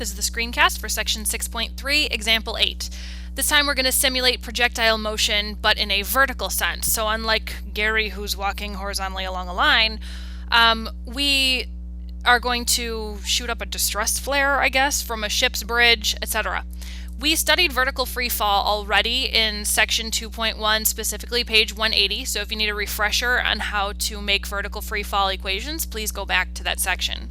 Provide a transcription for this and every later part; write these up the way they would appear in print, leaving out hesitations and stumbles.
This is the screencast for section 6.3, example 8. This time we're going to simulate projectile motion, but in a vertical sense. So unlike Gary, who's walking horizontally along a line, we are going to shoot up a distress flare, I guess, from a ship's bridge, etc. We studied vertical free fall already in section 2.1, specifically page 180. So if you need a refresher on how to make vertical free fall equations, please go back to that section.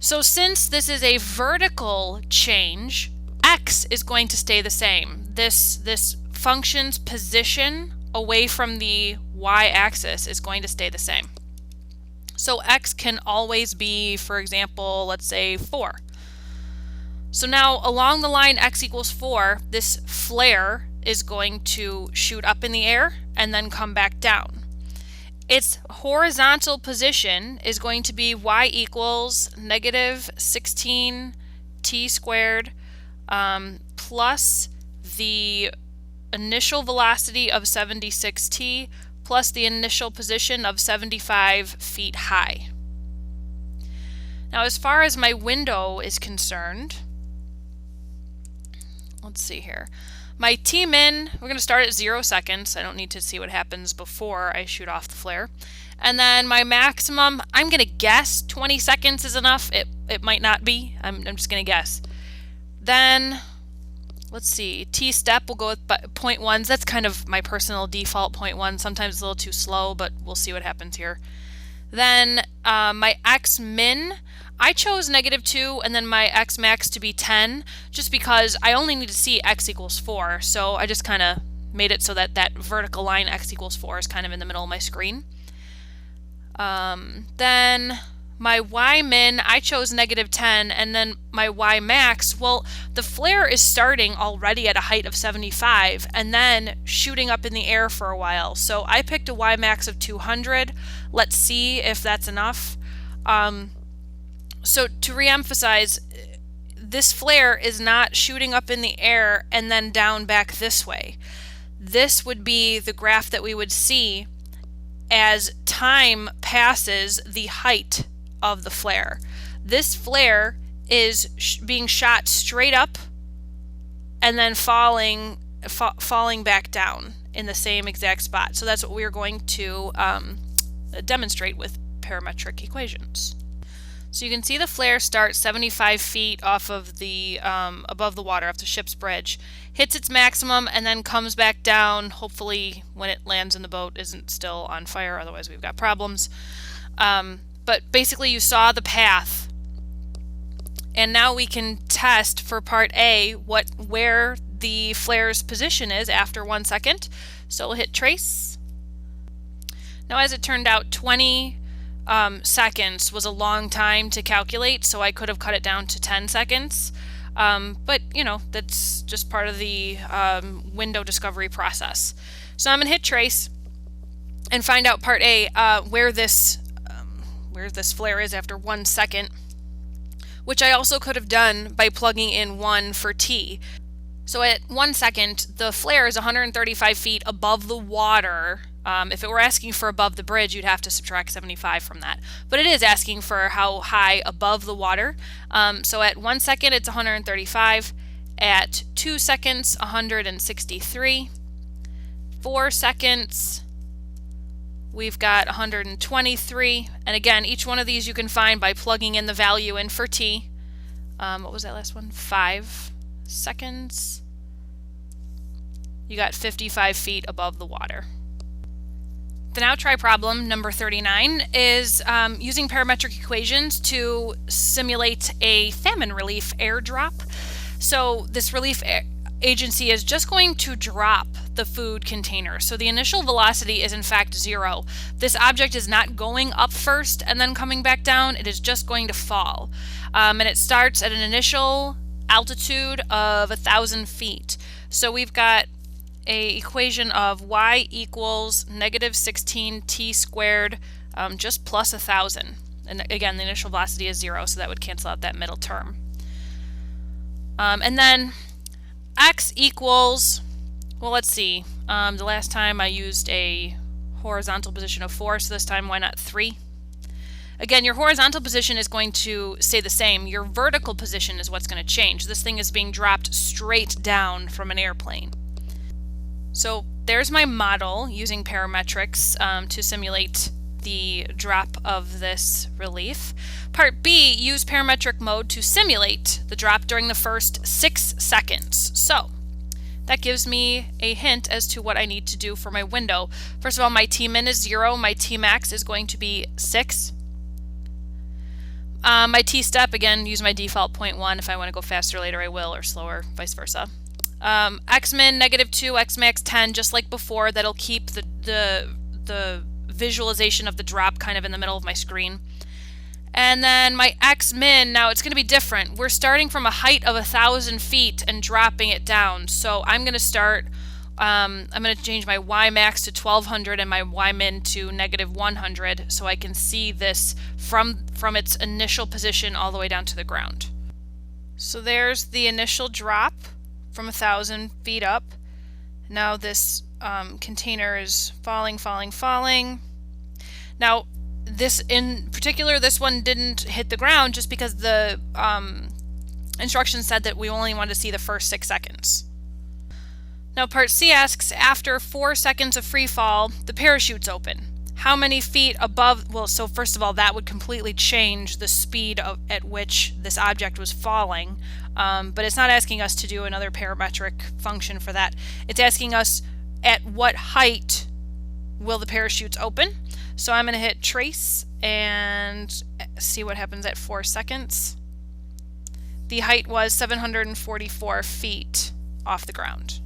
So since this is a vertical change, x is going to stay the same. This function's position away from the y-axis is going to stay the same. So x can always be, for example, let's say 4. So now along the line x equals 4, this flare is going to shoot up in the air and then come back down. Its horizontal position is going to be y equals negative 16 t squared plus the initial velocity of 76t plus the initial position of 75 feet high. Now as far as my window is concerned, let's see here. My T-min, we're going to start at 0 seconds. I don't need to see what happens before I shoot off the flare. And then my maximum, I'm going to guess 20 seconds is enough. It might not be. I'm just going to guess. Then, let's see, T-step, we'll go with 0.1s. That's kind of my personal default 0.1. Sometimes it's a little too slow, but we'll see what happens here. Then my X-min, I chose -2 and then my x max to be 10 just because I only need to see x equals 4, so I just kind of made it so that that vertical line x equals 4 is kind of in the middle of my screen. Then my y min, I chose -10, and then my y max, well, the flare is starting already at a height of 75 and then shooting up in the air for a while, so I picked a y max of 200. Let's see if that's enough. So to reemphasize, this flare is not shooting up in the air and then down back this way. This would be the graph that we would see as time passes the height of the flare. This flare is being shot straight up and then falling back down in the same exact spot. So that's what we're going to demonstrate with parametric equations. So you can see the flare start 75 feet off of the above the water, off the ship's bridge, hits its maximum, and then comes back down. Hopefully, when it lands in the boat, isn't still on fire. Otherwise, we've got problems. But basically, you saw the path, and now we can test for part A where the flare's position is after 1 second. So we'll hit trace. Now, as it turned out, 20 seconds was a long time to calculate, so I could have cut it down to 10 seconds. But, you know, that's just part of the window discovery process. So I'm going to hit trace and find out part A, where this flare is after 1 second, which I also could have done by plugging in 1 for t. So at 1 second, the flare is 135 feet above the water. If it were asking for above the bridge, you'd have to subtract 75 from that. But it is asking for how high above the water. So at 1 second, it's 135. At 2 seconds, 163. 4 seconds, we've got 123. And again, each one of these you can find by plugging in the value in for t. What was that last one? 5 seconds. You got 55 feet above the water. The now try problem number 39 is using parametric equations to simulate a famine relief airdrop. So this relief agency is just going to drop the food container. So the initial velocity is in fact 0. This object is not going up first and then coming back down. It is just going to fall. And it starts at an initial altitude of 1,000 feet. So we've got a equation of y equals -16 t squared just plus 1,000. And again, the initial velocity is 0, so that would cancel out that middle term. And then x equals, well, let's see. The last time I used a horizontal position of 4, so this time why not 3? Again, your horizontal position is going to stay the same. Your vertical position is what's going to change. This thing is being dropped straight down from an airplane. So there's my model using parametrics to simulate the drop of this relief. Part B, use parametric mode to simulate the drop during the first 6 seconds. So that gives me a hint as to what I need to do for my window. First of all, my Tmin is 0, my Tmax is going to be 6. My T-step, again, use my default 0.1. If I want to go faster later, I will, or slower, vice versa. Xmin, -2, Xmax 10, just like before. That'll keep the visualization of the drop kind of in the middle of my screen. And then my Xmin, now it's going to be different. We're starting from a height of 1,000 feet and dropping it down. So I'm going to start, I'm going to change my Ymax to 1200 and my Ymin to -100 so I can see this from its initial position all the way down to the ground. So there's the initial drop from 1,000 feet up. Now this container is falling, falling, falling. Now this in particular, this one didn't hit the ground just because the instructions said that we only wanted to see the first 6 seconds. Now part C asks, after 4 seconds of free fall, the parachute's open. How many feet above? Well, so first of all, that would completely change the speed at which this object was falling. But it's not asking us to do another parametric function for that. It's asking us at what height will the parachutes open. So I'm going to hit trace and see what happens at 4 seconds. The height was 744 feet off the ground.